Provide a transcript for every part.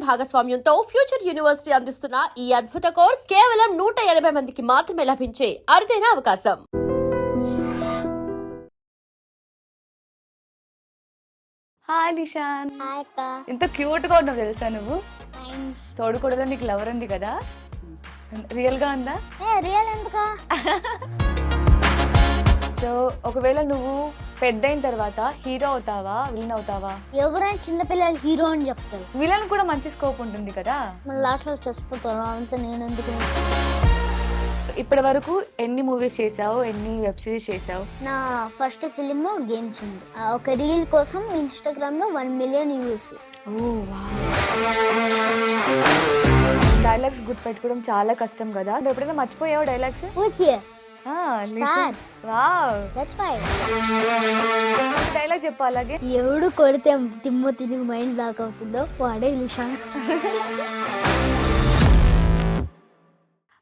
భాగస్వామ్యంతో future university అందిస్తున్న ఈ అద్భుత కోర్స్ కేవలం 180 మందికి మాత్రమే లభించే అరుదైన అవకాశం. హాయ్ లిషాన్, హాయ్ అక్క. ఎంత క్యూట్ గా ఉన్నావు తెలుసా నువ్వు. థాంక్స్. తోడుకోడలో నీకు లవర్ ఉంది కదా, రియల్ గా ఉందా? రియల్ ఎందుకా? సో ఒకవేళ నువ్వు పెద్దయిన తర్వాత హీరో అవుతావా, విలన్ అవుతావా? ఎవరైనా చిన్నపిల్లలు హీరో అని చెప్తారు, విలన్ కూడా మంచి స్కోప్ ఉంటుంది కదా. మళ్ళీ లాస్ట్ లో చచ్చిపోతారు. అంతా నేను ఎందుకు? ఇప్పటి వరకు ఎన్ని మూవీస్ చేసావు, ఎన్ని వెబ్ సిరీస్ చేసావు? నా ఫస్ట్ ఫిలిం గేమ్స్ ఉంది. ఒక రీల్ కోసం ఇన్స్టాగ్రామ్ లో 1 మిలియన్ వ్యూస్. డైలాగ్స్ గుర్తుపెట్టుకోవడం చాలా కష్టం కదా, ఎప్పుడైనా మర్చిపోయావు డైలాగ్స్? డైలాగ్ చెప్పు అలాగే. ఎవడు కొడితే తిరిగి మైండ్ బ్లాక్ అవుతుందో వాడే లిషాన్.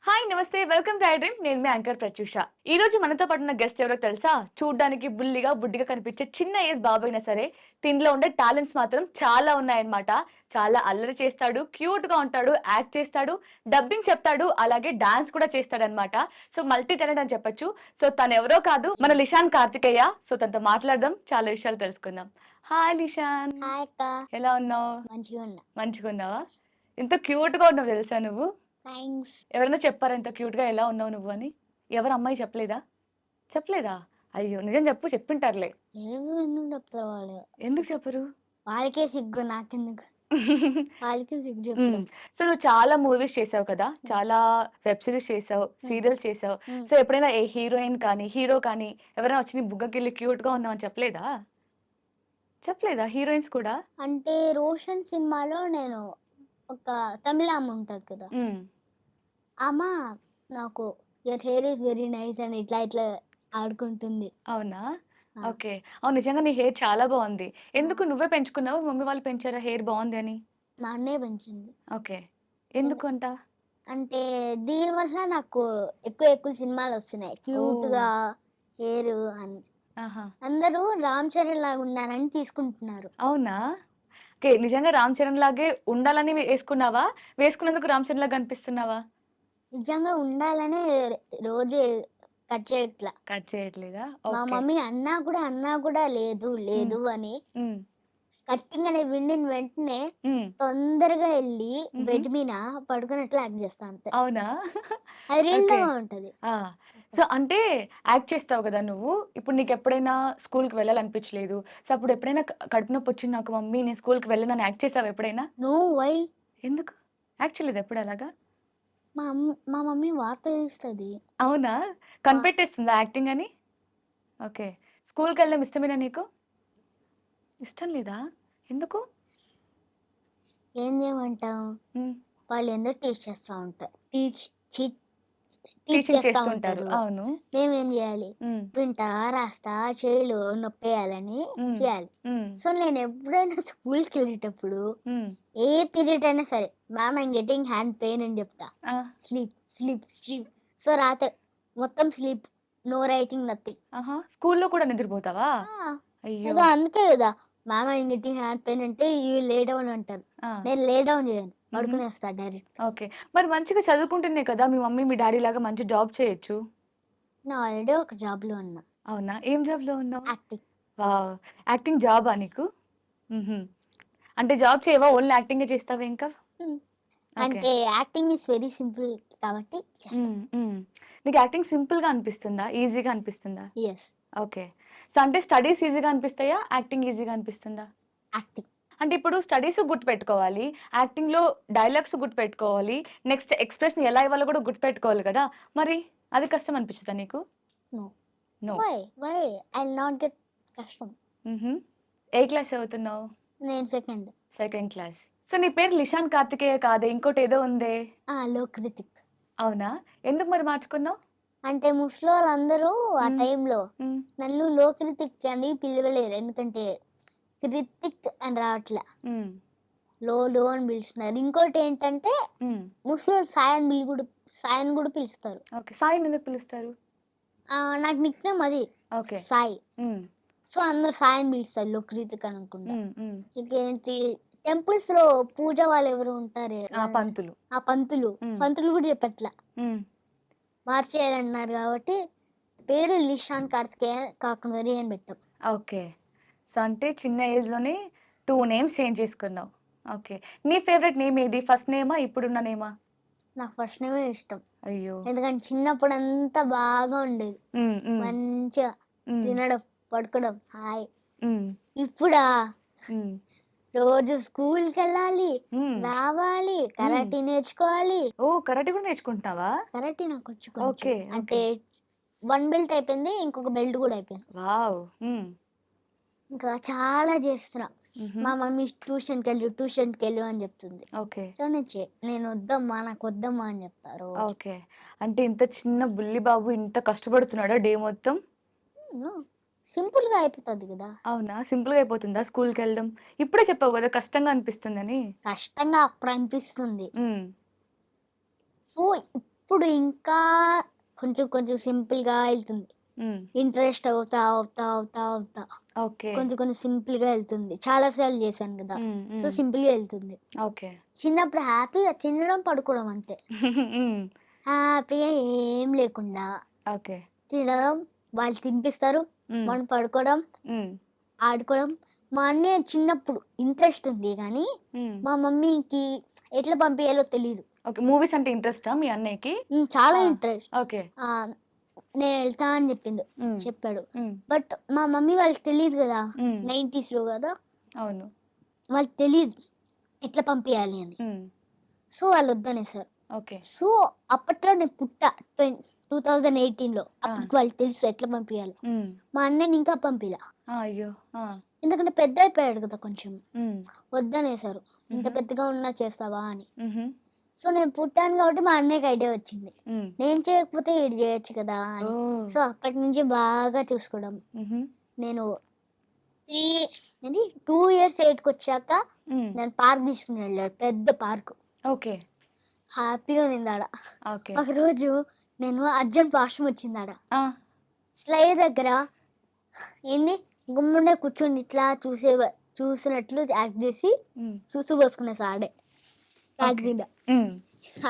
హాయ్, నమస్తే, వెల్కమ్ టు ఐ డ్రీమ్. నేను మీ యాంకర్ ప్రత్యూష. ఈ రోజు మనతో పాటు ఉన్న గెస్ట్ ఎవరో తెలుసా? చూడ్డానికి బుడ్డిగా కనిపించే చిన్న ఏజ్ బాబు అయినా సరే దీనిలో ఉండే టాలెంట్స్ మాత్రం చాలా ఉన్నాయన్నమాట. చాలా అల్లరి చేస్తాడు, క్యూట్ గా ఉంటాడు, యాక్ట్ చేస్తాడు, డబ్బింగ్ చెప్తాడు, అలాగే డాన్స్ కూడా చేస్తాడు అనమాట. సో మల్టీ టాలెంట్ అని చెప్పొచ్చు. సో తను ఎవరో కాదు, మన లిషాన్ కార్తికేయ. సో తనతో మాట్లాడదాం, చాలా విషయాలు తెలుసుకుందాం. హాయ్ లిషాన్. హాయ్ అక్క. ఎలా ఉన్నావు? మంచిగా ఉన్నావా? ఎంత క్యూట్ గా ఉన్నావు తెలుసా నువ్వు. థాంక్స్. ఎవరైనా చెప్పారా ఇంత క్యూట్ గా ఎలా ఉన్నావు నువ్వు అని? ఎవరు అమ్మాయి చెప్పలేదా? అయ్యో నిజం చెప్పు, చెప్పింటారులే. ఎందుకు చెప్తారు వాళ్ళు? ఎందుకు చెప్పరు? వాళ్ళకే సిగ్గు, నాకెందుకు? వాళ్ళకే సిగ్గు చెప్పు. సో నువ్వు చాలా మూవీస్ చేసావు కదా, చాలా వెబ్ సిరీస్ చేసావు, సీరియల్స్ చేసావు. సో ఎప్పుడైనా ఏ హీరోయిన్ కానీ హీరో కానీ ఎవరైనా వచ్చి నీ బుగ్గకెళ్ళి క్యూట్ గా ఉన్నావు అని చెప్పలేదా హీరోయిన్స్ కూడా? అంటే రోషన్ సినిమాలో నేను ఒక తమిళ అమ్మ ఉంటది కదా, అమ్మ నాకు your hair is very nice అని ఇట్లా ఆడుకుంటుంది. అవునా? ఓకే. అవును, నిజంగా నీ హెయిర్ చాలా బాగుంది. ఎందుకు నువ్వే పెంచుకున్నావు, మమ్మీ వాళ్ళు పెంచారా హెయిర్ బాగుంది అని? మా అన్నయ్య పెంచింది. ఓకే. ఎందుకు అంట? అంటే దీనివల్ల నాకు ఎక్కువ సినిమాలు వస్తున్నాయి క్యూట్ గా హెయిర్ అని. అందరూ రామ్ చరణ్ లాగా ఉన్నారని తీసుకుంటున్నారు. అవునా? ఓకే. నిజంగా రామ్ చరణ్ లాగే ఉండాలని వేసుకున్నావా? వేసుకున్నందుకు రామ్ చరణ్ లాగా కనిపిస్తున్నావా? నిజంగా ఉండాలని రోజు కట్ చేయట్లేదా? మా మమ్మీ అన్నా కూడా లేదు అని కట్టింగ్ అనే విండిన వెంటనే తొందరగా వెళ్ళి బెడ్ మీద పడుకున్నట్లు యాక్ట్ చేస్తా అంతే. అవునా? అది రియల్ గా ఉంటది. సో అంటే యాక్ట్ చేస్తావు కదా నువ్వు. ఇప్పుడు నీకు ఎప్పుడైనా స్కూల్కి వెళ్ళాలనిపించలేదు, సో అప్పుడు ఎప్పుడైనా కడుపు నొప్పి వచ్చింది నాకు మమ్మీ నేను స్కూల్కి వెళ్ళనని యాక్ట్ చేసావు ఎప్పుడైనా? No why. ఎందుకు యాక్ట్ చేయలేదు ఎప్పుడు అలాగా? మా మమ్మీ వార్త తీస్తుంది. అవునా? కనిపెట్టేస్తుందా యాక్టింగ్ అని? ఓకే. స్కూల్కి వెళ్ళడం ఇష్టమేనా నీకు? ఇష్టం లేదా? ఎందుకు? ఏం చేయమంటావు, వాళ్ళు ఎందుకు టీచ్ చేస్తూ ఉంటారు, టీచ్ చేస్తూ ఉంటారు. అవును. మేమేం చేయాలి, వింటా రాస్తా చేయిలు నొప్పేయాలని చేయాలి. సో నేను ఎప్పుడైనా స్కూల్కి వెళ్ళేటప్పుడు ఏ పీరియడ్ అయినా సరే ma'am I'm getting hand pain అని చెప్తా. స్లీప్. సో రాత్రి మొత్తం స్లీప్, నో రైటింగ్, నథింగ్. స్కూల్లో కూడా నిద్రపోతావా? అందుకే కదా ma'am I'm getting hand pain అంటే యూ లే డౌన్ అంటారు. నేను లే డౌన్ చేయను, పడుకునేస్తా డైరెక్ట్. ఓకే. మరి మంచిగా చదువుకుంటున్నాయి కదా, మీ మమ్మీ మీ డాడీ లాగా మంచి జాబ్ చేయొచ్చు. నేను ఆల్రెడీ ఒక జాబ్ లో ఉన్నా. అవునా? ఏం జాబ్ లో ఉన్నావు? యాక్టింగ్. వావ్, యాక్టింగ్ జాబా నీకు? అంటే జాబ్ చేయవా, ఓన్లీ యాక్టింగ్ చేస్తావా ఇంకా? అంటే యాక్టింగ్ ఇస్ వెరీ సింపుల్ కాబట్టి నీకు యాక్టింగ్ సింపుల్ గా అనిపిస్తుందా, ఈజీగా అనిపిస్తుందా? ఎస్. ఓకే. సో అంటే స్టడీస్ ఈజీగా అనిపిస్తాయా, యాక్టింగ్ ఈజీగా అనిపిస్తుందా? యాక్టింగ్. అంటే ఇప్పుడు స్టడీస్ గుర్తుపెట్టుకోవాలి, యాక్టింగ్ లో డైలాగ్స్ గుర్తుపెట్టుకోవాలి, నెక్స్ట్ ఎక్స్ప్రెషన్ ఎలా ఇవ్వాలో కూడా గుర్తుపెట్టుకోవాలి కదా, మరి అది కష్టం అనిపిస్తుందా నీకు? No. Why I will not get కష్టం. ఏ క్లాస్ చదువుతున్నావు? నేను సెకండ్ క్లాస్. సో నీ పేరు లిషాన్ కార్తికేయ కాదే, ఇంకోటి ఏదో ఉందే? లోకృతిక్. అవునా? ఎందుకు మరి మార్చుకున్నావు? అంటే ముసలి వాళ్ళందరూ ఆ టైంలో నన్ను లోకృతిక్ అని పిలవలేరు, ఎందుకంటే కృతిక్ అని రావట్లే, లో అని పిలుస్తున్నారు. ఇంకోటి ఏంటంటే ముస్లిం సాయన్ కూడా పిలుస్తారు. సాయి ఎందుకు పిలుస్తారు? నాకు నిక్ నేమ్ అది సాయి. సో అందరు సాయన్ పిలుస్తారు, లోకృతిక్ అనుకుంటా. ఇంకేంటి టెంపుల్స్ లో పూజ వాళ్ళు ఎవరు ఉంటారే పంతులు. ఆ పంతులు ఉమ్, పంతులు కూడా చెప్పట్లా ఉమ్, మార్చేయాలన్నారు కాబట్టి పేరు లిషాన్ కార్తికేయ కాకుమరి అని పెట్టాం. ఓకే. సో అంటే చిన్న ఏజ్ లోనే 2 నేమ్స్ చేంజ్ చేసుకున్నావు. ఓకే. నీ ఫేవరెట్ నేమ్ ఏది? ఫస్ట్ నేమా ఇప్పుడున్న నేమా? నాకు ఫస్ట్ నేమే ఇష్టం, అయ్యో. ఎందుకంటే చిన్నప్పుడు అంతా బాగా ఉండేది, ఉమ్, ఉమ్, మంచిగా ఉమ్, తినడం పడుకోవడం హాయ్. ఉమ్, ఇప్పుడా ఉమ్, రోజు స్కూల్కి వెళ్ళాలి, ఉమ్, రావాలి, ఉమ్. కరాటీ నేర్చుకోవాలి. ఓ కరాటే కూడా నేర్చుకుంటావా? కరాటీ నాకు వచ్చు కొంచెం, ఓకే, అంటే ఓకే. 1 బెల్ట్ అయిపోయింది, ఇంకొక బెల్ట్ కూడా అయిపోయింది. వావ్. ఉమ్, ఇంకా చాలా చేస్తున్నా. మ్హూ. మా మమ్మీ ట్యూషన్కి వెళ్ళు అని చెప్తుంది. ఓకే, సో నేను వద్దమ్మా, నాకు వద్దమ్మా అని చెప్తారు. ఓకే. అంటే ఇంత చిన్న బుల్లి బాబు ఇంత కష్టపడుతున్నాడా డే మొత్తం? సింపుల్ గా అయిపోతుంది కదా. అవునా? సింపుల్ గా అయిపోతుందా స్కూల్కి వెళ్ళడం? ఇప్పుడే చెప్పావు కదా కష్టంగా అనిపిస్తుందని. కష్టంగా అప్పుడు అనిపిస్తుంది, ఉమ్, సో ఇప్పుడు ఇంకా కొంచెం కొంచెం సింపుల్ గా వెళ్తుంది. ఉమ్, ఇంట్రెస్ట్ అవుతా అవుతా అవుతా అవుతా ఓకే. కొంచెం కొంచెం సింపుల్ గా వెళ్తుంది. చాలా సార్లు చేశాను కదా, ఉమ్, సో ఉమ్, సింపుల్ గా వెళ్తుంది. ఓకే. చిన్నప్పుడు హ్యాపీగా తినడం పడుకోవడం అంతే, ఉమ్, హ్యాపీగా ఏం లేకుండా ఓకే. తినడం, వాళ్ళు తినిపిస్తారు, ఉమ్, మనం పడుకోవడం, ఉమ్, ఆడుకోవడం. మా అన్నయ్య చిన్నప్పుడు ఇంట్రెస్ట్ ఉంది కానీ ఉమ్, మా మమ్మీకి ఎట్లా పంపించాలో తెలియదు. ఓకే. మూవీస్ అంటే ఇంట్రెస్టా మీ అన్నయ్యకి? చాలా ఆ, ఇంట్రెస్ట్. ఓకే. నేను వెళ్తా అని ఉమ్, చెప్పాడు, ఉమ్, బట్ మా మమ్మీ వాళ్ళకి తెలియదు కదా, ఉమ్, 90s లో కదా, అవును. వాళ్ళకి తెలియదు ఎట్లా పంపించాలి అని. ఉమ్, సో వాళ్ళు వద్దనేసారు. ఓకే. సో అప్పట్లో నేను పుట్టా 2018లో, ఆ, అప్పటికి వాళ్ళు తెలుసు ఎట్లా పంపించాలో. ఉమ్, మా అన్నయ్యని ఇంకా పంపిలా, అయ్యో. ఆ, ఎందుకంటే పెద్ద అయిపోయాడు కదా కొంచెం, ఉమ్, వద్దనేసారు. ఇంత మ్హూ. పెద్దగా ఉన్నా చేస్తావా అని. మ్హూ. సో నేను పుట్టాను కాబట్టి మా అన్నయ్యకి ఐడియా వచ్చింది, ఉమ్, నేను చేయకపోతే వీడు చేయొచ్చు కదా ఓ. అని. సో అప్పటి నుంచి బాగా చూసుకోవడం. మ్హూ. నేను 2 ఇయర్స్ 8కి వచ్చాక ఉమ్, నేను పార్క్ తీసుకుని వెళ్ళాడు, పెద్ద పార్క్, ఓకే, హ్యాపీగా నిందాడ. ఓకే. ఒకరోజు నేను అర్జెంట్ వాష్రూమ్ వచ్చింది ఆడ, ఆ, స్లైడ్ దగ్గర ఏంది గుమ్ముండే కూర్చొని ఇట్లా చూసినట్లు యాక్ట్ చేసి ఉమ్, చూసు పోసుకునేసా ఆడే ప్యాట్ ఓకే. మీద. ఉమ్,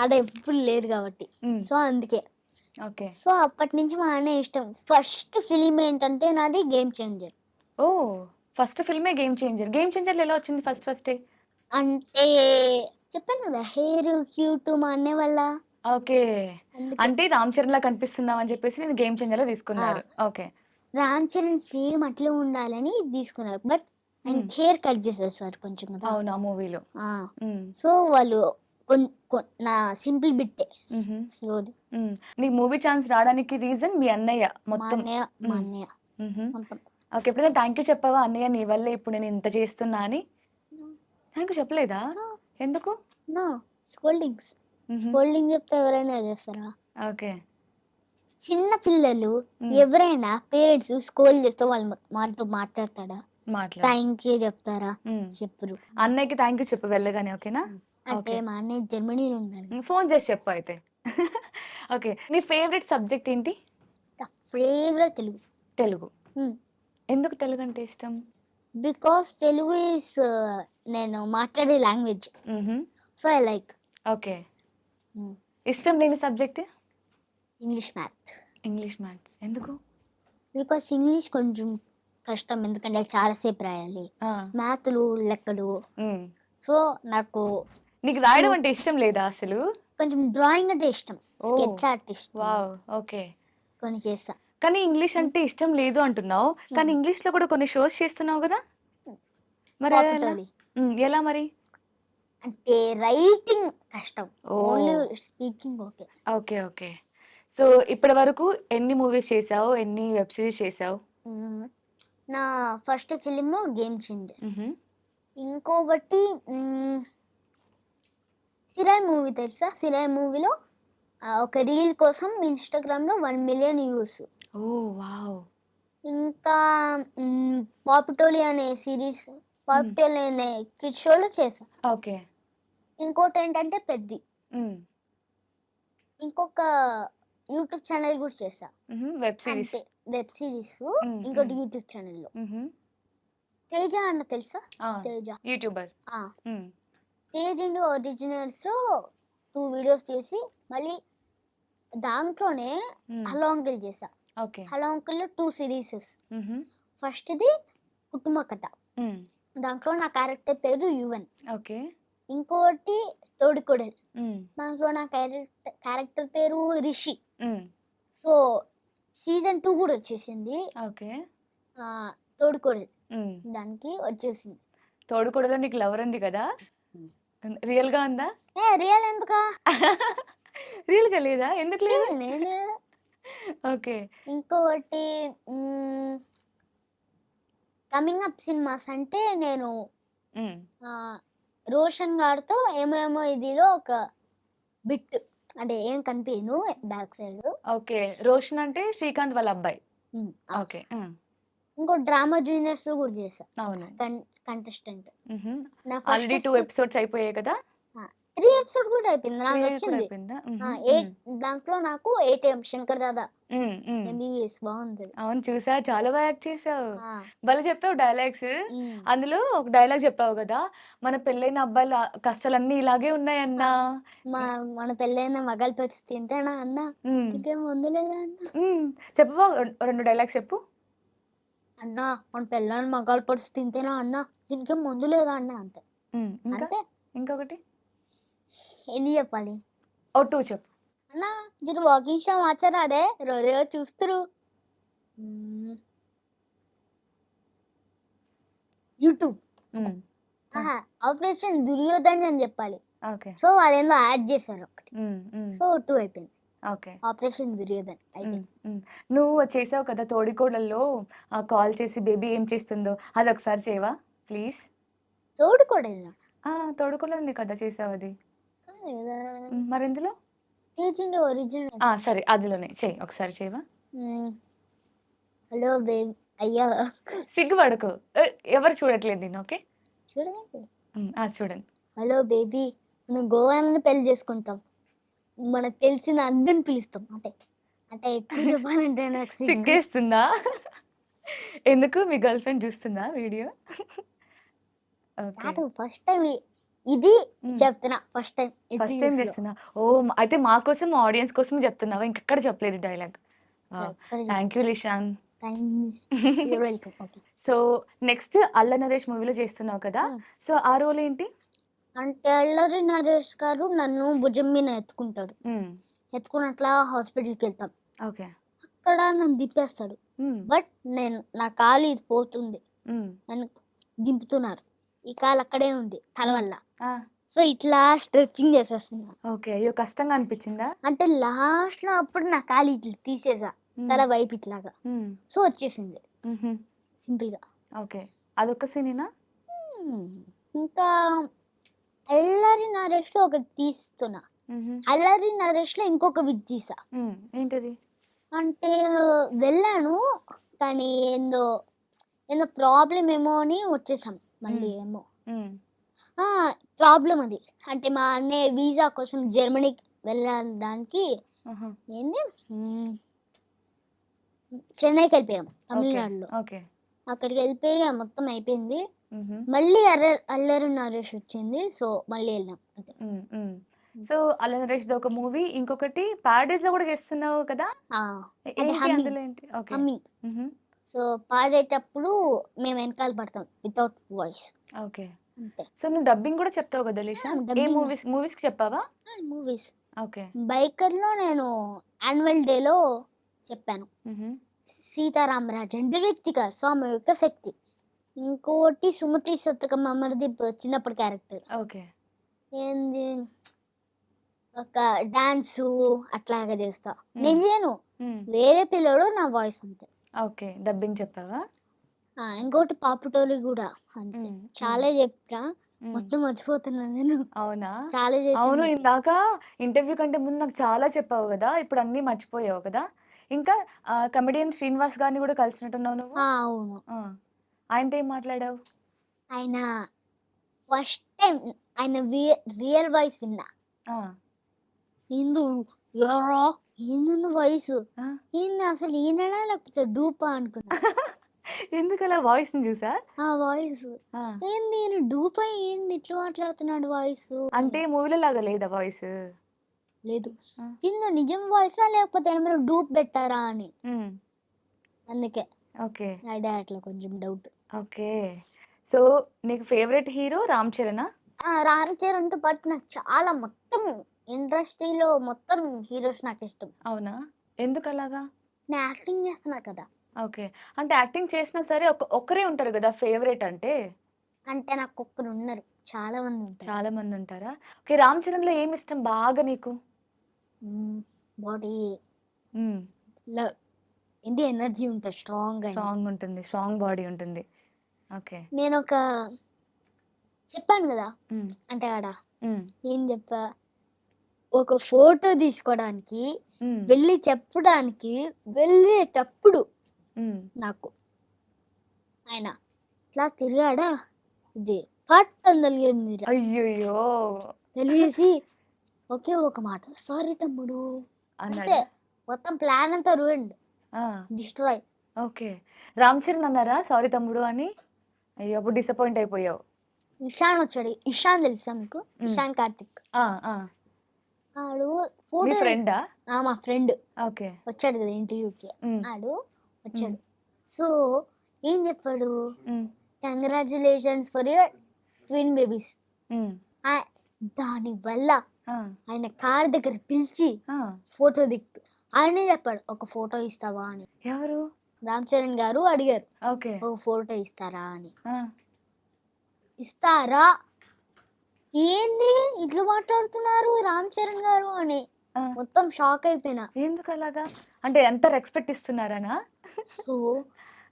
ఆడ ఎప్పుడు లేదు కాబట్టి, ఉమ్, సో అందుకే. ఓకే. సో అప్పటి నుంచి మా అన్నయ్య ఇష్టం. ఫస్ట్ ఫిలిం ఏంటంటే నాది గేమ్ చేంజర్. ఓ ఫస్ట్ ఫిల్మే గేమ్ చేంజర్. గేమ్ చేంజర్ ఎలా వచ్చింది ఫస్ట్? అంటే చెప్పాను కదా, హెయిర్ క్యూట్ మా అన్నయ్య వల్ల, ఓకే. అందుకే. అంటే రామ్ చరణ్ లా కనిపిస్తున్నావు అని చెప్పేసి నేను గేమ్ చేంజర్ లో ఆ, తీసుకున్నారు. ఓకే. రామ్ చరణ్ సేమ్ అట్లే ఉండాలని తీసుకున్నారు, బట్ ఆయన ఉమ్, హెయిర్ కట్ చేసేసారు కొంచెం కదా. అవును ఆ మూవీలో. ఆ, ఉమ్, సో వాళ్ళు నా సింపుల్ బిట్టే మ్హూ. స్లోది. ఉమ్. నీకు మూవీ ఛాన్స్ రావడానికి రీజన్ మీ అన్నయ్య మా మొత్తం. అన్నయ్య మా ఉమ్, అన్నయ్య మ్హూ. మొత్తం. ఓకే. ఎప్పుడైనా థ్యాంక్ యూ చెప్పావా అన్నయ్య నీ వల్లే ఇప్పుడు నేను ఇంత చేస్తున్నా అని? థ్యాంక్ యూ చెప్పలేదా? ఎందుకు? నో స్కోల్డింగ్స్. మ్హూ. స్కోల్డింగ్ చెప్తే ఎవరైనా చేస్తారా? ఓకే. చిన్న పిల్లలు ఉమ్, ఎవరైనా పేరెంట్స్ స్కోల్ చేస్తే వాళ్ళు వాళ్ళతో మాట్లాడతాడా? మాట్లాడు. థ్యాంక్ యూ చెప్తారా? ఉమ్. చెప్పరు. అన్నయ్యకి థ్యాంక్ యూ చెప్పు వెళ్ళగానే. ఓకేనా? అంటే ఓకే. మా అన్నయ్య జర్మనీలో ఉన్నాడు. ఫోన్ చేసి చెప్పు అయితే. ఓకే. నీ ఫేవరెట్ సబ్జెక్ట్ ఏంటి? ఫేవరెట్ తెలుగు. తెలుగు. ఎందుకు తెలుగు అంటే ఇష్టం? బికాస్ తెలుగు ఈస్ నేను మాట్లాడే లాంగ్వేజ్, మ్హూ. So I like. ఓకే. ఇష్టం లేని subject? English math. English maths. ఎందుకు? బికాస్ ఇంగ్లీష్ కొంచెం కష్టం, ఎందుకంటే చాలాసేపు రాయాలి, ఆ, మ్యాథ్లు లెక్కలు. ఉమ్. సో నాకు నీకు రాయడం అంటే ఇష్టం లేదా అసలు? కొంచెం డ్రాయింగ్ అంటే ఇష్టం, ఓ స్కెచ్ ఆర్టిస్ట్ వావ్. ఓకే. కొన్ని చేస్తా. కానీ ఇంగ్లీష్ అంటే ఇష్టం లేదు అంటున్నావు, కానీ ఇంగ్లీష్ లో కూడా కొన్ని షోస్ చేస్తున్నావు కదా, మరి ఎలా? పాపుటోలి ఎలా మరి? అంటే రైటింగ్ కష్టం, ఓ only speaking okay. Okay, okay. So ఇప్పటి వరకు ఎన్ని మూవీస్ చేసావు, ఎన్ని వెబ్ సిరీస్ చేసావు? నా ఫస్ట్ ఫిలిం గేమ్ చేంజర్, మ్హూ. ఇంకొకటి సిరాయ్ మూవీ తెలుసా? సిరాయ్ మూవీలో ఒక రీల్ కోసం ఇన్స్టాగ్రామ్లో 1 మిలియన్ వ్యూస్. ఓ వావ్. ఇంకా పాపుటోలి అనే సిరీస్, పాపుటోలి అనే కిడ్ షోలో చేసా. ఓకే. ఇంకోటి ఏంటంటే పెద్ది, మ్మ్. ఇంకొక యూట్యూబ్ ఛానల్ కూడా చేసా. మ్హూ. Web series. అంతే, వెబ్ సిరీస్, మ్మ్, ఇంకోటి మ్మ్. యూట్యూబ్ ఛానల్లో. మ్హూ. తేజ అన్న తెలుసా? ఆ, తేజ. యూట్యూబర్. ఆ! ఉమ్, తేజ్ ఇండియా ఒరిజినల్స్‌లో 2 వీడియోస్ చేసి మళ్ళీ దాంట్లోనే ఉమ్, హలో అంకిల్ చేశా. ఓకే. హలో అంకిల్‌లో 2 సీరీసెస్. మ్హూ, ఫస్ట్‌ది కుటుంబ కథ. ఉమ్, దాంట్లో నా క్యారెక్టర్ పేరు యువన్. ఓకే. ఇంకోటి తోడికోడలు. ఉమ్, దాంట్లో నా క్యారెక్టర్ పేరు రిషి. ఉమ్, సో, సీజన్ 2 కూడా వచ్చేసింది. ఓకే. తోడికోడలు ఉమ్, దానికి వచ్చేసింది. తోడుకోడలో నీకు లవర్ ఉంది కదా, రియల్ గా ఉందా? రియల్ ఎందుకా? రియల్ గా లేదా? ఎందుకు ఛీ, లేదు? నేను ఓకే. ఇంకొకటి కమింగ్ అప్ సినిమాస్ అంటే నేను ఉమ్, ఆ, రోషన్ గారితో ఏమేమో ఇదిలో ఒక బిట్ అంటే ఏం కనిపించను బ్యాక్ సైడ్. ఓకే. రోషన్ అంటే శ్రీకాంత్ వాళ్ళ అబ్బాయి. ఓకే. ఉమ్, ఇంకో డ్రామా జూనియర్స్ లో కూడా చేశా అవును. కంటెస్టెంట్. మ్హూ. నా ఆల్రెడీ ఫస్ట్ 2 ఎపిసోడ్స్ అయిపోయాయి కదా? 3 ఎపిసోడ్ కూడా అయిపోయింది, నాకు 3 కూడా వచ్చింది. అయిపోయిందా? మ్హూ, 8 దాంట్లో నాకు 8 శంకర్ దాదా ఉమ్, ఉమ్. ఎంబీబీఎస్ బాగుంటది. అవును, చూసా, చాలా బాగా యాక్ట్ చేసావు. ఆ, భలే చెప్పావు డైలాగ్స్. ఉమ్. అందులో ఒక డైలాగ్ చెప్పావు కదా, మన పెళ్ళైన అబ్బాయిల కష్టాలన్నీ ఇలాగే ఉన్నాయన్నా. మన పెళ్ళైన మగాలు పెట్టి తింటానా అన్న, ఉమ్, ఇంకేం ముందు లేదా అన్న. ఉమ్. చెప్పవా? 2 డైలాగ్స్ చెప్పు. అన్న మన పెళ్ళైన మగాలు పొడిచి తింటేనా అన్న, దీనికేం ముందు లేదా అన్న. అంతే. ఉమ్, ఇంకా అంతే. ఇంకొకటి ఎన్ని చెప్పాలి? ఓ 2 చెప్పు. అన్న జర వాకింగ్ షో మార్చారా? అదే రోజు చూస్తురు యూట్యూబ్. ఉమ్, ఆపరేషన్ దుర్యోధన్ అని చెప్పాలి. ఓకే. సో వాళ్ళేందో యాడ్ చేశారు ఒకటి. ఉమ్, ఉమ్, సో 2 అయిపోయింది. ఓకే. ఆపరేషన్ దుర్యోధన్ ఉమ్, అయిపోయింది. ఉమ్. నువ్వు చేసావు కదా తోడికోడల్లో, కాల్ చేసి బేబీ ఏం చేస్తుందో అది ఒకసారి చేయవా ప్లీజ్? తోడు కూడా వెళ్ళాను తోడుకోడలే కదా చేసావు అది. మరి ఎందులో? Teaching original. సరే, అందులోనే చెయ్యి, ఒకసారి చేయవా? Hello baby. అయ్యా సిగ్గుపడకు, ఎవరు చూడట్లేదు నేను. ఓకే. చూడండి. చూడండి. హలో బేబీ, మనం గోవాని పెళ్లి చేసుకుంటాం. మనకు తెలిసిన అందరిని పిలుస్తాం. అంటే అంటే ఎక్కువ చెప్పాలంటే నాకు సిగ్గు. సిగ్గేస్తుందా? ఎందుకు, మీ గర్ల్ ఫ్రెండ్ చూస్తుందా వీడియో? ఓకే. కాదు, ఫస్ట్ టైం ఇది చెప్తున్నా. ఫస్ట్ టైం ఫస్ట్ టైం చేస్తున్నా. ఓ, అయితే మా కోసం, మా ఆడియన్స్ కోసం చెప్తున్నావా? ఇంకెక్కడ చెప్పలేదు dialogue. Thank you Lishan. Welcome. Okay. So next అల్ల నరేష్ మూవీలో చేస్తున్నావు కదా, సో ఆ రోల్ ఏంటి? అంటే అల్లరి నరేష్ గారు నన్ను భుజం మీద ఎత్తుకుంటాడు. ఉమ్, ఎత్తుకుని అట్లా హాస్పిటల్కి వెళ్తాం. ఓకే. అక్కడ నన్ను దింపేస్తాడు. ఉమ్, బట్ నా కాలు ఇది పోతుంది, ఉమ్, నన్ను దింపుతున్నారు. ఈ కాలు అక్కడే ఉంది తల వల్ల. ఆ, సో ఇట్లా స్ట్రెచ్చింగ్ చేసేస్తున్నా. ఓకే. అయ్యో, కష్టంగా అనిపించిందా? అంటే లాస్ట్ లో అప్పుడు నా కాలు ఇట్లా తీసేసా, తల వైపు ఇట్లాగా. ఉమ్, సో వచ్చేసింది మ్హూ. సింపుల్ గా. ఓకే. అదొక సీనేనా? ఇంకా అల్లరి నరేష్ లో ఒకటి తీస్తున్నా. మ్హూ. అల్లరి నరేష్ లో ఇంకొక విత్ తీసా. ఏంటది? అంటే వెళ్ళాను, కానీ ఏందో ఏందో ప్రాబ్లం ఏమో అని వచ్చేసాం మళ్ళీ. ఏమో ఉమ్, ప్రాబ్లం అది. అంటే మా అన్నయ్య వీసా కోసం జర్మనీకి వెళ్ళడానికి ఆహా. ఏంది చెన్నైకి వెళ్ళిపోయాం, తమిళనాడులో. ఓకే. అక్కడికి వెళ్ళిపోయి మొత్తం అయిపోయింది. మ్హూ. మళ్ళీ అల్లరి నరేష్ వచ్చింది. సో మళ్ళీ వెళ్ళాం అంతే. ఉమ్, ఉమ్. సో అల్ల నరేష్ ఒక మూవీ, ఇంకొకటి పారడైజ్ లో కూడా చేస్తున్నావు కదా, ఏంటి అందులో ఏంటి? ఓకే. హమ్మింగ్. మ్హూ. సో పాడేటప్పుడు మేము వెనకాల పడతాం వితౌట్ వాయిస్ ఓకే. అంతే. సో నువ్వు డబ్బింగ్ కూడా చెప్తావు కదా లిషా? ఏ dubbing. మూవీస్ కి చెప్పావా? Movies okay. బైకర్లో నేను యాన్యువల్ డేలో చెప్పాను. మ్హూ. సీతారామరాజన్ వ్యక్తిగా స్వామి యొక్క శక్తి. ఇంకోటి సుమతి శతకం అమర్దీప్ చిన్నప్పటి క్యారెక్టర్. ఓకే. ఏంది ఒక డాన్స్ అట్లాగా చేస్తా. నేను చేయను, ఉమ్, వేరే పిల్లడు నా వాయిస్ అంతే. ఓకే. డబ్బింగ్ చెప్పావా? ఇంకోటి పాపుటోరి కూడా అంతే. ఉమ్, చాలా చెప్పా, ఉమ్. మొత్తం మర్చిపోతున్నా నేను. అవునా? చాలా అవును, చేసాను. ఇందాక ఇంటర్వ్యూ కంటే ముందు నాకు చాలా చెప్పావు కదా, ఇప్పుడు అన్నీ మర్చిపోయావు కదా. ఇంకా కమెడియన్ శ్రీనివాస్ గారిని కూడా కలిసినట్టున్నావు నువ్వు. అవును, ఆ, ఆయనతో ఏం మాట్లాడావు? ఆయన ఫస్ట్ టైం ఆయన రియల్ వాయిస్ విన్నా. ఆ, ఏందు ఎవరో ఏంది వయసు, ఆ. ఏంది అసలు ఈయనడా లేకపోతే డూపా అనుకున్నా. ఎందుకలా వాయిస్‌ని చూసా? ఆ వాయిస్ ఆ! ఏంది ఈయన డూప్ అయ్యి ఏంది ఇట్లా మాట్లాడుతున్నాడు వాయిస్ అంటే మూవీలో లాగా లేదా వాయిస్? లేదు. ఆ! కింద నిజం వాయిసా లేకపోతే ఏమైనా డూప్ పెట్టారా అని. హ్మ్. అందుకే ఓకే. ఐడియా అట్లా కొంచెం డౌట్. ఓకే. సో, నీకు ఫేవరెట్ హీరో 'రామ్ చరణా'? రామ్ చరణ్‌తో పాటు నాకు చాలా మొత్తం ఇండస్ట్రీలో మొత్తం హీరోస్ నాకిష్టం. అవునా? ఎందుకలాగా? నేను యాక్టింగ్ చేస్తున్నా కదా! ఓకే. అంటే యాక్టింగ్ చేసినా సరే ఒక్కరే ఉంటారు గదా! ఫేవరెట్ అంటే. అంటే నాకొక్కరున్నారు. చాలా మంది ఉంటారు. చాలా మందుంటారా? ఓకే. 'రామ్ చరణ్‌లో ఏమిష్టం బాగా నీకు? బాడీ హ్మ్. ల ఏంటి ఎనర్జీ ఉంటది స్ట్రాంగ్‌గా. స్ట్రాంగ్ ఉంటుంది. స్ట్రాంగ్ బాడీ ఉంటుంది. ఓకే. నేనొక చెప్పాను గదా! హ్మ్. అంటే ఆడ హ్మ్. ఏం చెప్పా? ఒక ఫోటో తీసుకోవడానికి హ్మ్. వెళ్ళి చెప్పడానికి వెళ్ళేటప్పుడు హ్మ్. నాకు ఆయన ఇట్లా తిరిగాడా ఇది పట్టని తగిలిందిరా. అయ్యయ్యో! తెలిసి ఒకే ఒక మాట సారీ తమ్ముడు అంతే. అన్నాడా? మొత్తం ప్లాన్ అంతా రూయిన్డ్. ఆ! డిస్ట్రాయ్. ఓకే. 'రామ్ చరణ్' అన్నారా సారీ తమ్ముడు అని? అయ్యో! అప్పుడు డిసప్పాయింట్ అయిపోయావు. ఇషాన్ వచ్చాడు. ఇషాన్ తెలుసా మీకు? హ్మ్. ఇషాన్ కార్తిక్. ఆ! ఆ! ఆడు మీ ఫోటో ఫ్రెండా? మా ఫ్రెండ్ ఓకే. వచ్చాడు కదా ఇంటర్వ్యూకి. హ్మ్. ఆడు హ్మ్. వచ్చాడు. సో ఏం చెప్పాడు? హ్మ్. Congratulations for your twin babies. హ్మ్. దానివల్ల ఆ! ఆయన కార్ దగ్గర పిలిచి ఆ! ఫోటో దిక్కు ఆయనే చెప్పాడు ఒక ఫోటో ఇస్తావా అని. ఎవరు? రామ్ చరణ్ గారు అడిగారు ఓకే. ఒక ఫోటో ఇస్తారా అని. ఆ! ఇస్తారా? ఏంది ఇట్లా మాట్లాడుతున్నారు రామ్ చరణ్ గారు అని ఆ! మొత్తం షాక్ అయిపోయినా. ఎందుకలాగా? అంటే ఎంత రెస్పెక్ట్ ఇస్తున్నారనా? సో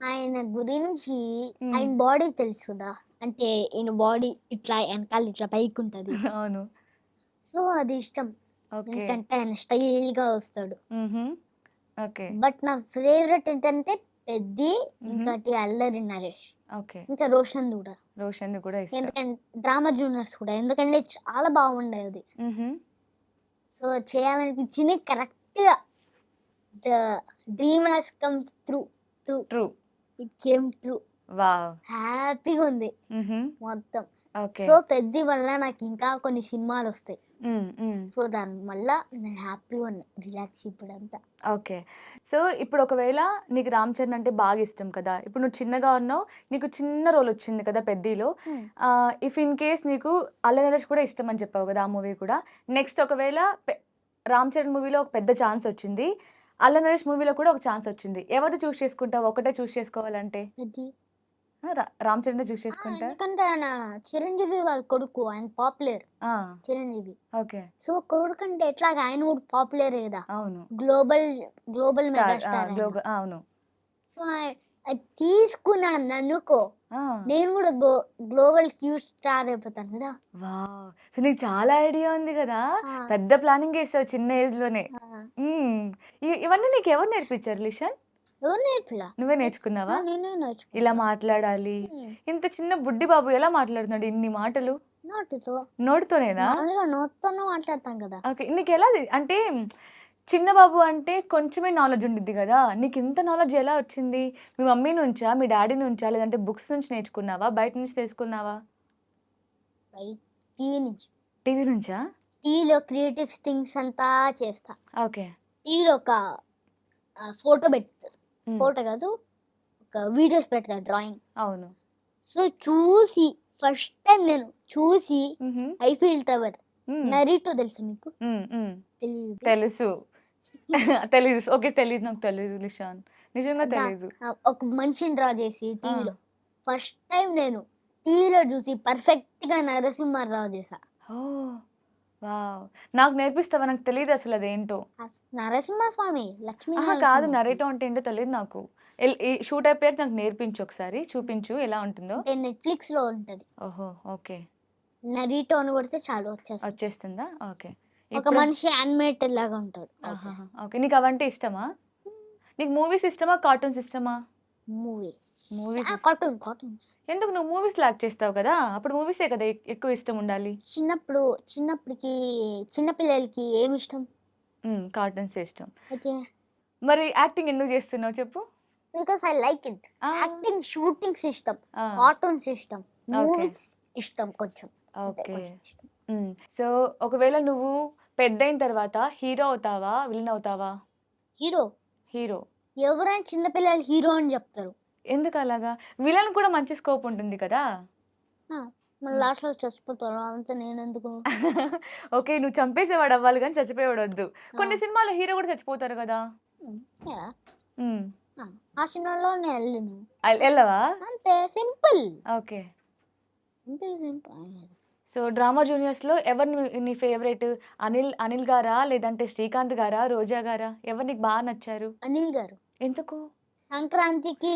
ఆయన గురించి హ్మ్. ఆయన బాడీ తెలుసు కదా, అంటే ఈయన బాడీ ఇట్లా వెనకాల ఇట్లా పైకి ఉంటది. అవును. సో అది ఇష్టం. ఓకే. ఎందుకంటే ఆయన స్టైల్ గా వస్తాడు. హుహు. ఓకే. బట్ నా ఫేవరెట్ ఏంటంటే పెద్ది, హుహు. ఇంకోటి అల్లరి నరేష్, ఓకే. ఇంకా రోషన్ కూడా. 'రోషన్‌ది' కూడా ఇష్టం. ఎందుకంటే డ్రామా జూనియర్స్ కూడా ఎందుకంటే చాలా బాగుండేది. హుహు. సో చేయాలనిపించింది కరెక్ట్ గా the dream has come true. True. True. It came true. Wow! హ్యాపీగా ఉంది హుహు. మొత్తం. ఓకే. సో పెద్ది వల్ల నాకు ఇంకా కొన్ని సినిమాలు వస్తాయి. హ్మ్. హ్మ్. సో దానివల్ల నేను హ్యాపీగా ఉన్నా, రిలాక్స్ ఇప్పుడంతా. ఓకే. సో, ఇప్పుడు ఒకవేళ నీకు 'రామ్ చరణ్' అంటే బాగా ఇష్టం కదా! ఇప్పుడు నువ్వు చిన్నగా ఉన్నావు. నీకు చిన్న రోల్ వచ్చింది కదా 'పెద్దిలో'. ఇఫ్ ఇన్ కేస్ నీకు 'అల్లరి నరేష్' కూడా ఇష్టం అని చెప్పావు కదా! ఆ మూవీ కూడా. నెక్స్ట్ ఒకవేళ 'రామ్ చరణ్' మూవీలో ఒక పెద్ద ఛాన్స్ వచ్చింది. 'అల్లరి నరేష్' మూవీలో కూడా ఒక ఛాన్స్ వచ్చింది. ఎవరిది చూజ్ చేసుకుంటావు? ఒకటే చూజ్ చేసుకోవాలంటే? పెద్ది. 'రామ్ చరణ్‌దే చూజ్ చేసుకుంటా? ఎందుకంటే ఆయన చిరంజీవి వాళ్ళ కొడుకు, ఆయన పాపులర్ ఆ! చిరంజీవి. ఓకే. సో కొడుకు అంటే ఎట్లాగా ఆయన కూడా పాపులరే కదా, అవును. Global global star. మెగాస్టార్ ఆయన. అవును. సో అది తీసుకున్నాను అనుకో, ఆ! నేను కూడా గ్లోబల్ క్యూ స్టార్ అయిపోతాను కదా. వావ్! సో, నీకు చాలా ఐడియా ఉంది గదా! ఆ, పెద్ద ప్లానింగ్ ఏసావు చిన్న ఏజ్‌లోనే. ఆ. హ్మ్. ఇవన్నీ నీకెవరు నేర్పించారు లిషన్? ఎవరు నేర్పిలా? నువ్వే నేర్చుకున్నావా? నేనే ఇలా నేర్చుకున్నా. మాట్లాడాలి. ఇంత చిన్న బుడ్డి బాబు ఎలా మాట్లాడుతున్నాడు ఇన్ని మాటలు? నోటితో నోటితోనేనా? మామూలుగా నోటితోనే మాట్లాడతాం కదా. ఓకే. నీకెలా అంటే చిన్న బాబు అంటే కొంచెమే నాలెడ్జ్ ఉండిద్ది గదా! నీకింత నాలెడ్జ్ ఎలా వచ్చింది? మీ మమ్మీ నుంచా? మీ డ్యాడీ నుంచా? లేదంటే బుక్స్ నుంచి నేర్చుకున్నావా? బయట నుంచి తెలుసుకున్నావా? టీవీ నుంచి. టీవీ నుంచా? టీవీలో క్రియేటివ్ థింగ్స్ అంతా చేస్తా. ఓకే. టీవీలో ఒక ఫోటో పెడతారు. హ్మ్. ఫోటో కాదు, ఒక వీడియోస్ పెడతారు డ్రాయింగ్. అవును. సో చూసి ఫస్ట్ టైం నేను చూసి హుహు. ఐఫిల్ టవర్ హ్మ్. నరీటో తెలుసా మీకు? హ్మ్. హ్మ్. తెలియదు. తెలుసు. తెలీదు. ఓకే. తెలీదు. నాకు తెలీదు లిషాన్. నిజంగా తెలీదు. ఒక మనిషిని డ్రా చేసి ఆ! టీవీలో ఫస్ట్ టైం నేను టీవీలో చూసి పర్ఫెక్ట్ గా నరసింహ డ్రా చేసా. ఓహ్! వావ్! నాకు నేర్పిస్తావా? నాకు తెలీదసలదేంటో. నరసింహస్వామి, లక్ష్మీ అహా! కాదు. నరసింహ. నరేటో అంటే ఏంటో తెలీదు నాకు. ఈ షూట్ అయిపోయాక నాకు నేర్పించు ఒకసారి. చూపించు ఎలా ఉంటుందో. అంటే నెట్ఫ్లిక్స్ లో ఉంటది. ఓహో! ఓకే. నరీటో అని కొడితే చాలు వచ్చేస్తుంది. వచ్చేస్తుందా? ఓకే. ఒక ఇప్పుడు మనిషి యానిమేటెడ్ లాగా ఉంటాడు. ఓకే. ఆహాహా! ఓకే. నీకవంటే ఇష్టమా? నీకు మూవీస్ ఇష్టమా? కార్టూన్స్ ఇష్టమా? మూవీస్. Movies cartoons. ఎందుకు నువ్వు మూవీస్‌లో యాక్ట్ చేస్తావు కదా! అప్పుడు మూవీసే కదా ఎక్కువ ఇష్టం ఉండాలి. చిన్నప్పటికి చిన్న పిల్లలకి ఏమి ఇష్టం? కార్టూన్సే ఇష్టం. అయితే మరి యాక్టింగ్ ఎందుకు చేస్తున్నావు చెప్పు? Because I like it. ఆ, యాక్టింగ్, షూటింగ్స్ ఇష్టం, ఆ, కార్టూన్స్ ఇష్టం, ఓకే మూవీస్ ఇష్టం కొంచెం. అంతే, ఓకే. కొంచెం ఇష్టం. సో ఒకవేళ నువ్వు పెద్దయిన తర్వాత హీరో అవుతావా విలన్ అవుతావా? హీరో. హీరో. ఎవరైనా చిన్నపిల్లలు హీరో అని చెప్తారు. ఎందుకు అలాగా? విలన్ కూడా మంచి స్కోప్ ఉంటుంది కదా. మన లాస్ట్ లో చచ్చిపోతారు, అంత నేనెందుకు? ఓకే, నువ్వు చంపేసేవాడు అవ్వాలి కానీ చచ్చిపోయేవాడు వద్దు. కొన్ని ఆ. సినిమాలో హీరో కూడా చచ్చిపోతారు కదా. Yeah. ఉమ్, ఆ సినిమాలో నేను వెళ్ళను, వెళ్ళవా? అంతే, simple okay. Simple simple. So drama juniors లో ఎవరు నీ ఫేవరెట్? అనిల్ అనిల్ గారా, లేదంటే శ్రీకాంత్ గారా, రోజా గారా? ఎవరు నీకు బాగా నచ్చారు? అనిల్ గారు. ఎందుకు? సంక్రాంతికి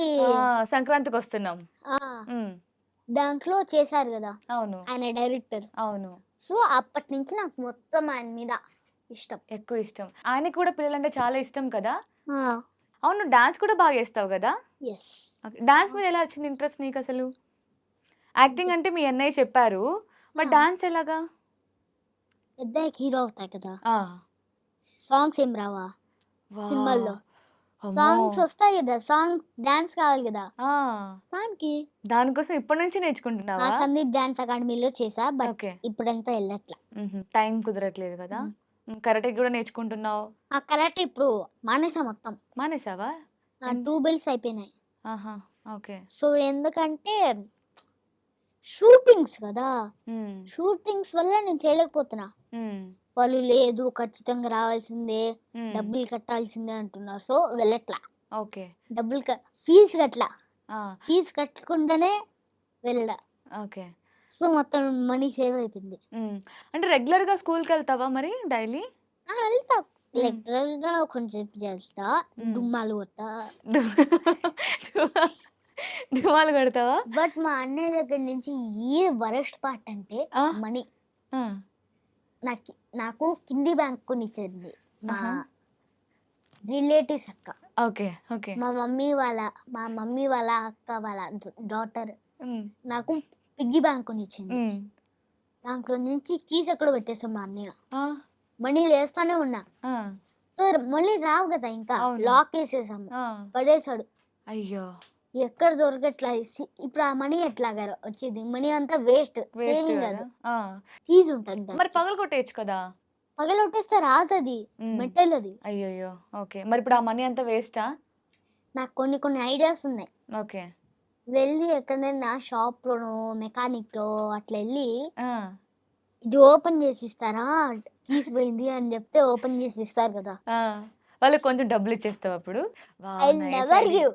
సంక్రాంతికి వస్తున్నాం. ఆ ఉమ్, దాంట్లో చేశారు కదా అవును ఆయన డైరెక్టర్. అవును. సో అప్పటి నుంచి నాకు మొత్తం ఆయన మీద ఇష్టం. ఎక్కువ ఇష్టం. ఆయనకి కూడా పిల్లలంటే చాలా ఇష్టం కదా. అవును, డాన్స్ కూడా బాగా చేస్తావు కదా. ఎస్. డాన్స్ మీద ఎలా వచ్చింది ఇంట్రెస్ట్ నీకు అసలు? యాక్టింగ్ అంటే మీ అన్నయ్య చెప్పారు, మరి డాన్స్ ఎలాగా? పెద్ద హీరో అవుతాయి కదా, ఆ, సాంగ్స్ ఏం రావా వావ్, సినిమాల్లో? అమ్మో. సాంగ్స్ వస్తాయి కదా, సాంగ్ డాన్స్ కావాలి కదా ఆ, దానికి. దానికోసం ఇప్పటి నుంచి ఆ నేర్చుకుంటున్నావా? సందీప్ డాన్స్ అకాడమీలో చేసా, బట్ ఓకే. ఇప్పుడంతా వెళ్ళట్లా. టైం కుదరట్లేదు కదా. కరాటే కూడా నేర్చుకుంటున్నావు. ఆ కరాటే ఇప్పుడు మానేసా మొత్తం. మానేసావా? 2 బెల్ట్స్ అయిపోయినాయి. ఆహా, ఓకే. సో ఎందుకంటే షూటింగ్స్ కదా, ఉమ్, షూటింగ్స్ వల్ల నేను చేయలేకపోతున్నా. ఉమ్, వాళ్ళు లేదు ఖచ్చితంగా రావాల్సిందే, ఉమ్, డబ్బులు కట్టాల్సిందే అంటున్నారు. సో వెళ్ళట్లా. ఓకే. ఫీజు కట్టలా, ఆ, ఫీజు కట్టకుండానే వెళ్ళడా. ఓకే. సో మొత్తం మనీ సేవ్ అయిపోయింది. అంటే రెగ్యులర్ గా స్కూల్కి వెళ్తావా మరి డైలీ? వెళ్తా, లెక్చరల్ గా కొంచెం చేస్తా, డుమ్మాలు కొడతా. డుమాలు కొడతావా? బట్ మా అన్నయ్య దగ్గర నుంచి ఈ వరస్ట్ పార్ట్ అంటే ఆ, మనీ. ఆ, నాకు కింది బ్యాంక్ కొని ఇచ్చింది మా ఆహా. రిలేటివ్స్ అక్క. Okay okay. మా మమ్మీ వాళ్ళ అక్క వాళ్ళ డాటర్ ఉమ్, నాకు పిగ్గీ బ్యాంక్ కొని ఇచ్చింది. ఉమ్, దాంట్లో నుంచి కీస్ ఎక్కడ పెట్టేస్తాం మా అన్నయ్య. ఆ, మనీ వేస్తానే ఉన్నా. ఆ, సో మళ్ళీ రావు కదా, ఇంకా అవును. లాక్ వేసేసాము, ఆ, పడేసాడు. అయ్యో, ఎక్కడ దొరకట్లా. ఇప్పుడు ఆ మనీ ఎట్లాగా వచ్చేది? మనీ అంతా వేస్ట్, వేస్ట్ సేవింగ్ కదా. అది. ఆ, కీజ్ ఉంటుంది మరి దానికి, పగలు కొట్టేయచ్చు కదా. పగలొట్టేస్తే రాదది, ఉమ్, మెటల్ అది. అయ్యయ్యో, ఓకే. మరి ఇప్పుడు ఆ మనీ అంతా వేస్టా? నాకు కొన్ని ఐడియాస్ ఉన్నాయి. ఓకే. వెళ్ళి ఎక్కడైనా షాప్లోనో మెకానిక్లో అట్లా వెళ్ళి ఆ, ఇది ఓపెన్ చేసి ఇస్తారా, కీస్ పోయింది అని చెప్తే ఓపెన్ చేసి ఇస్తారు కదా. ఆ, వాళ్ళకి కొంచెం డబ్బులు ఇచ్చేస్తావు అప్పుడు. I wow, nice never idea. Give.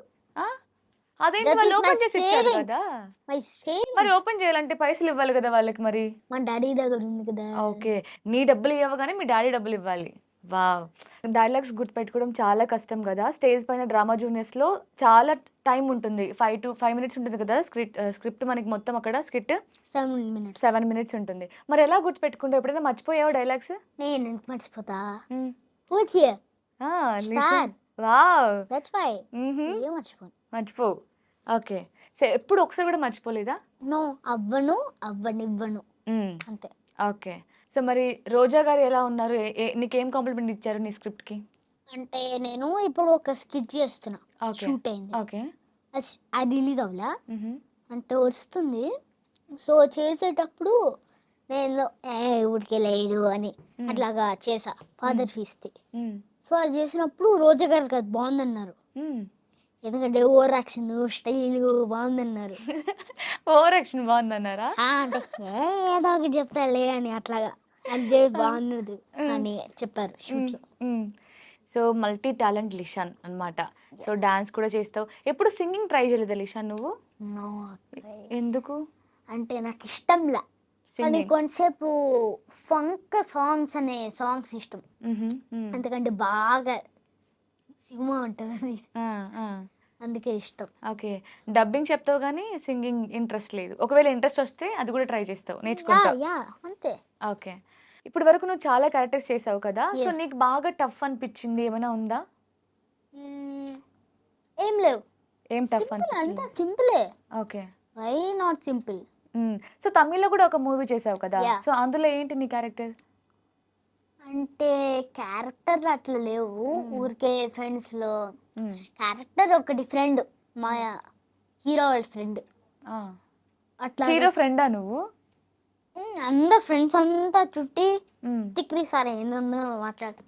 అదేంటి, దట్ వాళ్ళు ఈస్ మై ఓపెన్ చేసి ఇచ్చారు సేవింగ్స్, కదా. My saving. మరి ఓపెన్ చేయాలంటే పైసలు ఇవ్వాలి కదా వాళ్ళకి మరి. మా డాడీ దగ్గర ఉంది కదా. ఓకే, నీ డబ్బులు ఇవ్వగానే మీ డాడీ డబ్బులు ఇవ్వాలి. వావ్. డైలాగ్స్ గుర్తుపెట్టుకోవడం చాలా కష్టం కదా. స్టేజ్ పైన డ్రామా జూనియర్స్లో చాలా టైం ఉంటుంది, 5 minutes ఉంటుంది కదా స్క్రిప్ట్ మనకి మొత్తం అక్కడ స్కిట్ 7 minutes. 7 minutes ఉంటుంది. మరి ఎలా గుర్తుపెట్టుకుంటావు? ఎప్పుడైనా మర్చిపోయావా డైలాగ్స్? నేను ఎందుకు మర్చిపోతా? Who's here? Star. Wow. That's why. ఏం మర్చిపోను. మర్చిపోవు. ఓకే. సో ఎప్పుడు ఒకసారి కూడా మర్చిపోలేదా? నో, అవ్వనివ్వను అంతే. ఓకే. సో మరి రోజా గారు ఎలా ఉన్నారు? నీకేం కాంప్లిమెంట్ ఇచ్చారు నీ స్క్రిప్ట్కి? అంటే నేను ఇప్పుడు ఒక స్కిట్ చేస్తున్నా, ఓకే. షూట్ అయింది, ఓకే. అది రిలీజ్ అవ్వలా, అంటే వస్తుంది. సో చేసేటప్పుడు నేను ఊరికెళ్ళాడు అని అట్లాగా చేసా, ఫాదర్ ఫీస్ది. సో అది చేసినప్పుడు రోజా గారికి అది బాగుందన్నారు, ఎందుకంటే ఓవర్ యాక్షన్ స్టైల్ బాగుందన్నారు. ఓవర్ యాక్షన్ బాగుందన్నారా? అంటే ఏదో ఒకటి చెప్తాలే అని అట్లాగా, అది చేసి బాగున్నది అని చెప్పారు షూట్లో. సో మల్టీ టాలెంట్ లిషాన్ అన్నమాట. సో డాన్స్ కూడా చేస్తావు. ఎప్పుడు సింగింగ్ ట్రై చేయలేదా లిషాన్ నువ్వు? నో, ఎందుకు? అంటే నాకు ఇష్టంలా, కానీ కొంతసేపు ఫంక్ సాంగ్స్ అనే సాంగ్స్ ఇష్టం, ఎందుకంటే బాగా సినిమా ఉంటుంది అది, అందుకే ఇష్టం. ఓకే. డబ్బింగ్ చెప్తావు కానీ సింగింగ్ ఇంట్రెస్ట్ లేదు. ఒకవేళ ఇంట్రెస్ట్ వస్తే అది కూడా ట్రై చేస్తావు, నేర్చుకుంటావు. యా అంతే. ఓకే. ఇప్పటి వరకు నువ్వు చాలా క్యారెక్టర్స్ చేసావు కదా. So Yes. నీకు బాగా టఫ్ అనిపించింది ఏమైనా ఉందా? ఏం లేవు, ఏం టఫ్ సింపుల్, అనిపించింది? అంతా సింపులే. Okay. Why not simple? So తమిళ్లో కూడా ఒక మూవీ చేసావు కదా. Yeah. సో అందులో ఏంటి నీ క్యారెక్టర్? అంటే క్యారెక్టర్లు అట్లా లేవు. ఊరికే ఫ్రెండ్స్‌లో క్యారెక్టర్ ఒకటి ఫ్రెండ్. మా హీరో వాళ్ళ ఫ్రెండ్. అట్లా హీరో ఫ్రెండా నువ్వు? అందరు ఫ్రెండ్స్ అంతా చుట్టి తిక్కిరి సార్ ఏందో మాట్లాడు.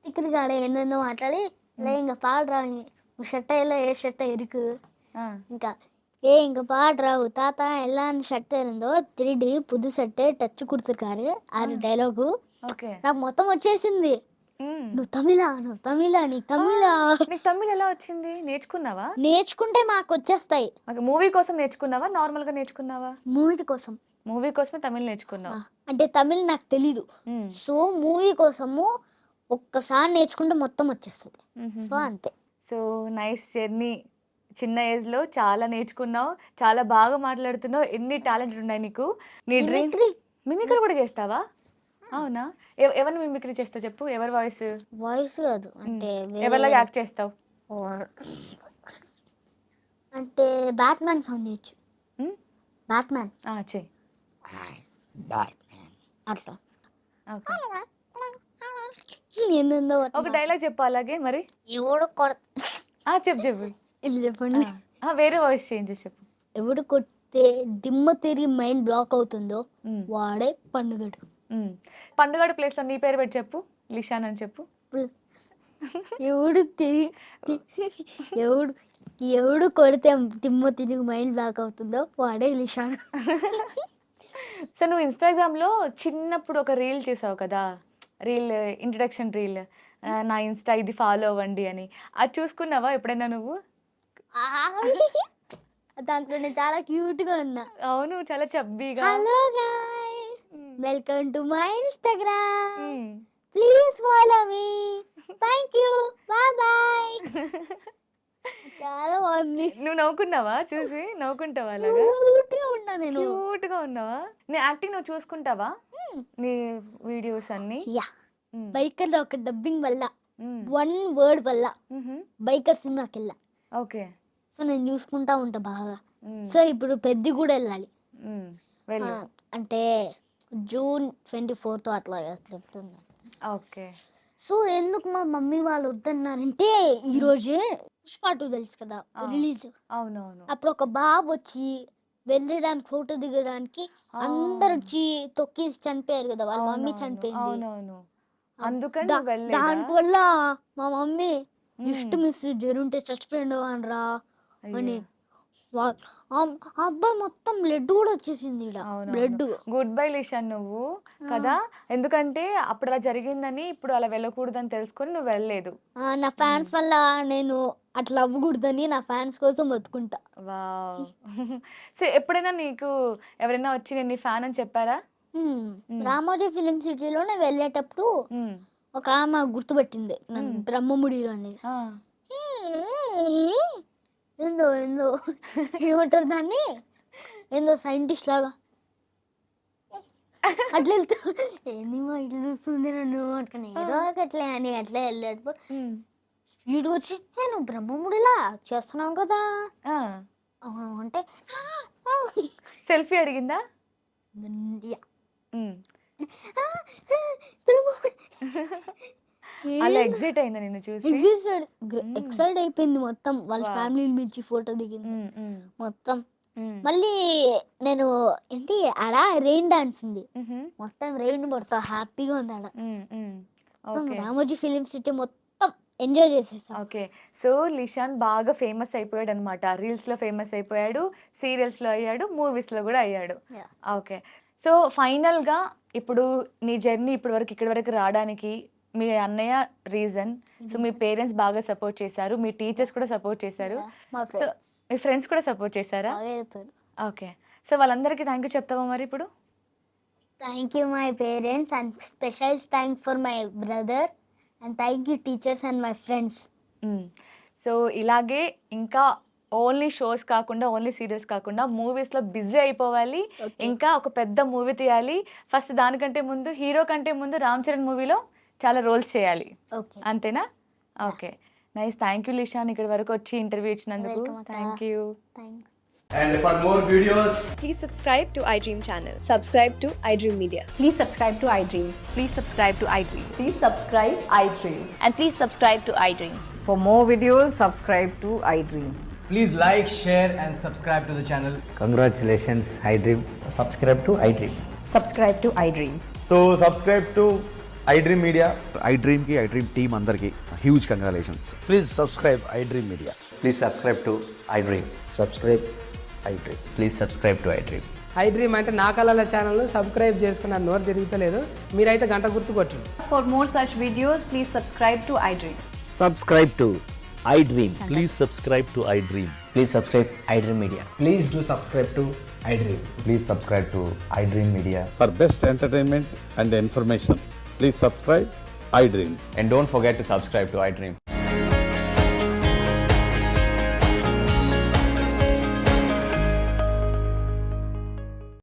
తిక్కిరి కాడ ఏందో మాట్లాడి లే ఇంక పాడరా உன் ஷர்ட்டையில ஏ ஷர்ட்டை இருக்கு ఇంకా ఇంక பாடுறாவு தாத்தா எல்லாம் ஷர்ட் இருந்தோ திருடி புது షర్ట్ టచ్ కుడుతురుకారు అది డైలాగు ఓకే. నాకు మొత్తం వచ్చేసింది. నువ్వు తమిళ నీకు నీకు తమిళ్ ఎలా వచ్చింది? నేర్చుకున్నావా? నేర్చుకుంటే మాకు వచ్చేస్తాయి. మూవీ కోసం నేర్చుకున్నావా? నార్మల్ గా నేర్చుకున్నావా? మూవీ కోసం. మూవీ కోసమే తమిళ్ నేర్చుకున్నావు. అంటే తమిళ్ నాకు తెలీదు. సో మూవీ కోసము ఒక్కసారి నేర్చుకుంటే మొత్తం వచ్చేస్తుంది. సో అంతే. So nice journey. చిన్న ఏజ్ లో చాలా నేర్చుకున్నావు, చాలా బాగా మాట్లాడుతున్నావు. ఎన్ని టాలెంట్ ఉన్నాయి నీకు. నీ డ్రీమ్ మిమిక్రీ కూడా చేస్తావా? అవునా? ఎవరిని మిమిక్రీ చేస్తావు చెప్పు. ఎవరి వాయిస్? వాయిస్ కాదు అంటే ఎవరిలాగా యాక్ట్ చేస్తావు? అంటే బ్యాట్‌మ్యాన్ సౌండ్ చేయొచ్చు. బ్యాట్‌మ్యాన్ చెయ్యి. అట్లా. ఓకే. ఏందో ఒక డైలాగ్ చెప్పు అలాగే మరి. ఎవడు చెప్పు చెప్పు. ఇది చెప్పండి. వేరే వాయిస్ చేంజ్ చేసి చెప్పు. ఎవడు కొడితే దిమ్మ తిరిగి మైండ్ బ్లాక్ అవుతుందో వాడే పండుగడు. పండుగడు ప్లేస్ లో నీ పేరు పెట్టి చెప్పు. లిషాన్ అని చెప్పు. ఎవడు ఎవడు ఎవడు కొడితే దిమ్మ తిరిగి మైండ్ బ్లాక్ అవుతుందో వాడే లిషాన్. సో నువ్వు ఇన్స్టాగ్రామ్ లో చిన్నప్పుడు ఒక రీల్ చేసావు కదా, రీల్ ఇంట్రడక్షన్ రీల్, నా ఇన్స్టా ఇది ఫాలో అవ్వండి అని. అది చూసుకున్నావా ఎప్పుడైనా నువ్వు? దాంట్లో నేను చాలా క్యూట్ గా ఉన్నా. అవును, చాలా చబ్బీగా. Hello guys, welcome to my Instagram, please follow me, thank you, bye bye. చాలా బాగుంది. నువ్వు నవ్వుకున్నావా చూసి? నవ్వుకుంటావా? అలాగా క్యూట్ గా ఉన్నా నేను. క్యూట్ గా ఉన్నావా? నీ యాక్టింగ్ నువ్వు చూసుకుంటావా? నీ వీడియోస్ అన్ని? యా. బైకర్ లో ఒక డబ్బింగ్ వల్ల 1 వర్డ్ వల్ల బైకర్ సినిమాకి వెళ్ళా. ఓకే. సో నేను చూసుకుంటా ఉంటా బాగా. సో ఇప్పుడు పెద్ద కూడా వెళ్ళాలి. అంటే జూన్ 24th అట్లా చెప్తున్నా. ఓకే. సో ఎందుకు మా మమ్మీ వాళ్ళు వద్దన్నారంటే ఈరోజే పుష్ప 2 తెలుసు కదా రిలీజ్. అవునవును. అప్పుడు ఒక బాబు వచ్చి వెళ్ళడానికి ఫోటో దిగడానికి అందరు వచ్చి తొక్కేసి చనిపోయారు కదా, వాళ్ళ మమ్మీ చనిపోయింది. దానివల్ల మా మమ్మీ జస్ట్ మిస్ జరుంటే చచ్చిపోయిండు అనరా అని అబ్బాయి మొత్తం బ్లడ్ కూడా వచ్చేసింది. బ్లడ్. గుడ్ బై లిషాన్ నువ్వు కదా, ఎందుకంటే అప్పుడు అలా జరిగిందని ఇప్పుడు అలా వెళ్ళకూడదని తెలుసుకొని నువ్వు వెళ్ళలేదు. నా ఫ్యాన్స్ వల్ల నేను అట్లా అవ్వకూడదని నా ఫ్యాన్స్ కోసం బతుకుంటా. వావ్. సో ఎప్పుడైనా నీకు ఎవరైనా వచ్చి నేను నీ ఫ్యాన్ అని చెప్పారా? రామోజీ ఫిలిం సిటీలోనే వెళ్ళేటప్పుడు ఒక ఆమె గుర్తుపెట్టింది బ్రహ్మముడిలో అని. ఏందో ఏమంటారు దాన్ని, ఏందో సైంటిస్ట్ లాగా అట్లా వెళ్తా. ఏంది మా ఇట్లా చూస్తుంది నన్ను అనుకున్నా, ఏదో అట్లే అని అట్లా వెళ్ళేటప్పుడు వీడికి వచ్చి నువ్వు బ్రహ్మముడిలా చేస్తున్నావు కదా అంటే సెల్ఫీ అడిగిందా? అలా ఎగ్జైట్ అయిందా నిన్ను చూసి? ఎక్సైట్ అయిపోయింది మొత్తం. వాళ్ళ ఫ్యామిలీ నుంచి ఫోటో దిగింది మొత్తం. మళ్ళీ నేను ఏంటి ఆడ రెయిన్ డాన్స్ ఉంది, మొత్తం రెయిన్ పడతా హ్యాపీగా ఉంది ఆడ. రామోజీ ఫిలిం సిటీ మొత్తం ఎంజాయ్ చేసేసా. ఓకే. సో లిషాన్ బాగా ఫేమస్ అయిపోయాడు అనమాట. రీల్స్ లో ఫేమస్ అయిపోయాడు, సీరియల్స్ లో అయ్యాడు, మూవీస్ లో కూడా అయ్యాడు. ఓకే. సో ఫైనల్ గా ఇప్పుడు నీ జర్నీ ఇప్పటి వరకు ఇక్కడి వరకు రావడానికి మీ అన్నయ్య రీజన్. సో మీ పేరెంట్స్ బాగా సపోర్ట్ చేశారు, మీ టీచర్స్ కూడా సపోర్ట్ చేశారు, సో మీ ఫ్రెండ్స్ కూడా సపోర్ట్ చేశారా? ఓకే. సో వాళ్ళందరికీ థ్యాంక్ యూ చెప్తావా మరి ఇప్పుడు? Thank you my parents and special thank for my brother and thank you teachers and my friends. So ఇలాగే ఇంకా ఓన్లీ షోస్ కాకుండా, ఓన్లీ సీరియల్స్ కాకుండా మూవీస్లో బిజీ అయిపోవాలి. ఇంకా ఒక పెద్ద మూవీ తీయాలి. ఫస్ట్ దానికంటే ముందు, హీరో కంటే ముందు రామ్ చరణ్ మూవీలో చాలా రోల్స్ చేయాలి. అంతేనా? Okay. Nice. Thank you Lishan, ఇక్కడి వరకు వచ్చి ఇంటర్వ్యూ ఇచ్చినందుకు. Thank you. And for more videos, Please subscribe to iDream channel. Subscribe to iDream Media. Please subscribe to iDream. Please subscribe to iDream. Please subscribe iDream. And please subscribe to iDream. For more videos, subscribe to iDream. Please like, share and subscribe to the channel. Congratulations, iDream. subscribe to iDream. Subscribe to iDream. So subscribe to iDream Media. iDream ki iDream team అందరికి huge congratulations. Please subscribe iDream Media. Please subscribe to iDream. Subscribe iDream. Please subscribe to iDream. iDream అంటే నా కళల channel subscribe చేసుకున్న నోరు తిరుగుతలేదు, మీరైతే గంట గుర్తు కొట్టండి. For more such videos, please subscribe to iDream. Subscribe to iDream. Please subscribe to iDream. Please subscribe iDream Media. Please do subscribe to iDream. Please subscribe to iDream Media. For best entertainment and information, please subscribe iDream. And don't forget to subscribe to iDream.